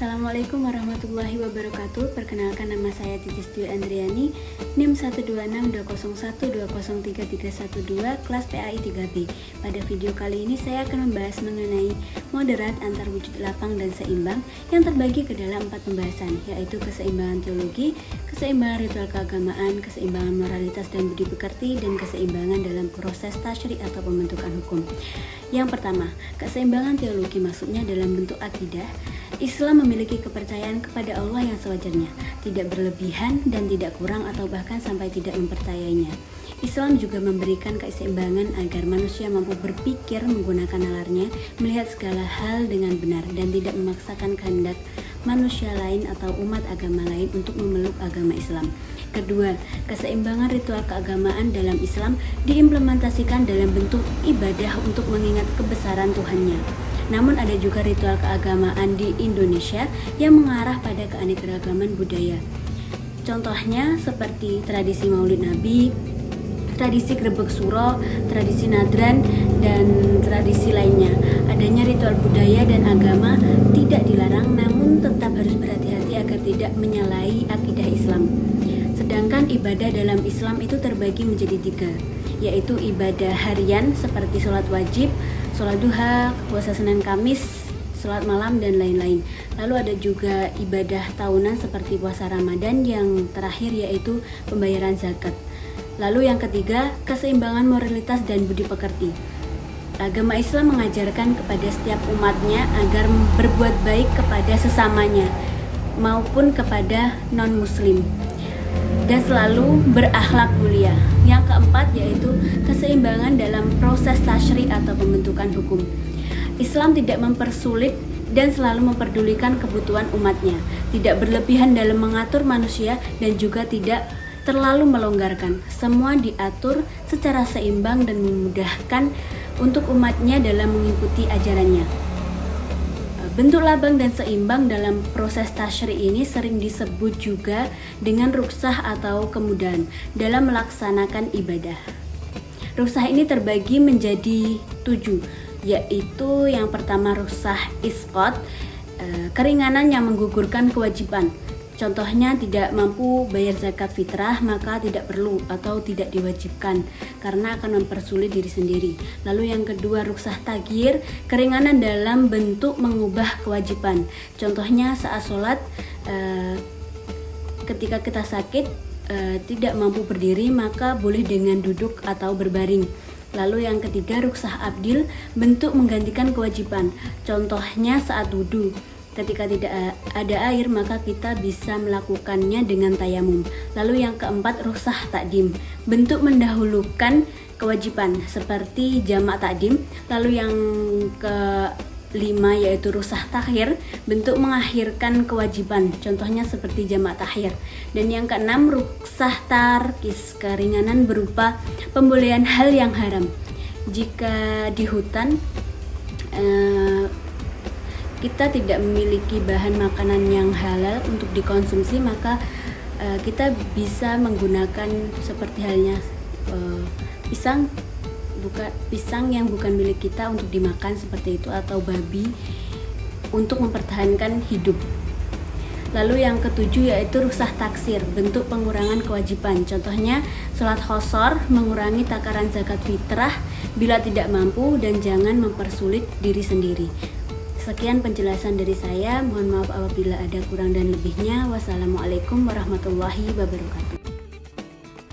Assalamualaikum warahmatullahi wabarakatuh. Perkenalkan, nama saya Titis Dwi Andriani, NIM 1262012033312, kelas PAI 3B. Pada video kali ini saya akan membahas mengenai moderat antar wujud lapang dan seimbang yang terbagi ke dalam 4 pembahasan, yaitu keseimbangan teologi, keseimbangan ritual keagamaan, keseimbangan moralitas dan budi pekerti, dan keseimbangan dalam proses tasyri' atau pembentukan hukum. Yang pertama, keseimbangan teologi maksudnya dalam bentuk akidah. Islam memiliki kepercayaan kepada Allah yang sewajarnya, tidak berlebihan dan tidak kurang atau bahkan sampai tidak mempercayainya. Islam juga memberikan keseimbangan agar manusia mampu berpikir menggunakan nalarnya, melihat segala hal dengan benar dan tidak memaksakan kehendak manusia lain atau umat agama lain untuk memeluk agama Islam. Kedua, keseimbangan ritual keagamaan dalam Islam diimplementasikan dalam bentuk ibadah untuk mengingat kebesaran Tuhannya. Namun ada juga ritual keagamaan di Indonesia yang mengarah pada keanekaragaman budaya. Contohnya seperti tradisi Maulid Nabi, tradisi Grebeg Suro, tradisi Nadran, dan tradisi lainnya. Adanya ritual budaya dan agama tidak dilarang, namun tetap harus berhati-hati agar tidak menyalahi akidah Islam. Sedangkan ibadah dalam Islam itu terbagi menjadi 3, yaitu ibadah harian seperti sholat wajib, sholat duha, puasa Senin Kamis, sholat malam, dan lain-lain. Lalu ada juga ibadah tahunan seperti puasa Ramadan, yang terakhir yaitu pembayaran zakat. Lalu yang ketiga, keseimbangan moralitas dan budi pekerti. Agama Islam mengajarkan kepada setiap umatnya agar berbuat baik kepada sesamanya maupun kepada non-muslim dan selalu berakhlak mulia. Yang keempat yaitu keseimbangan dalam proses tasyri' atau pembentukan hukum. Islam tidak mempersulit dan selalu memperdulikan kebutuhan umatnya, tidak berlebihan dalam mengatur manusia dan juga tidak terlalu melonggarkan. Semua diatur secara seimbang dan memudahkan untuk umatnya dalam mengikuti ajarannya. Bentuk labang dan seimbang dalam proses tasyri' ini sering disebut juga dengan rukhsah atau kemudahan dalam melaksanakan ibadah. Rukhsah ini terbagi menjadi 7, yaitu yang pertama rukhsah isqat, keringanan yang menggugurkan kewajiban. Contohnya tidak mampu bayar zakat fitrah, maka tidak perlu atau tidak diwajibkan karena akan mempersulit diri sendiri. Lalu yang kedua rukhsah taghir, keringanan dalam bentuk mengubah kewajiban. Contohnya saat sholat, ketika kita sakit tidak mampu berdiri, maka boleh dengan duduk atau berbaring. Lalu yang ketiga rukhsah abdil, bentuk menggantikan kewajiban. Contohnya saat wudu, ketika tidak ada air maka kita bisa melakukannya dengan tayamum. Lalu yang keempat rukhsah takdim, bentuk mendahulukan kewajiban seperti jamak takdim. Lalu yang kelima yaitu rukhsah takhir, bentuk mengakhirkan kewajiban. Contohnya seperti jamak takhir. Dan yang keenam rukhsah tarkis, keringanan berupa pembolehan hal yang haram. Jika di hutan kita tidak memiliki bahan makanan yang halal untuk dikonsumsi, maka kita bisa menggunakan seperti halnya pisang yang bukan milik kita untuk dimakan seperti itu, atau babi untuk mempertahankan hidup. Lalu yang ketujuh yaitu rukhsah taksir, bentuk pengurangan kewajiban. Contohnya sholat qashar, mengurangi takaran zakat fitrah bila tidak mampu, dan jangan mempersulit diri sendiri. Sekian penjelasan dari saya, mohon maaf apabila ada kurang dan lebihnya. Wassalamualaikum warahmatullahi wabarakatuh.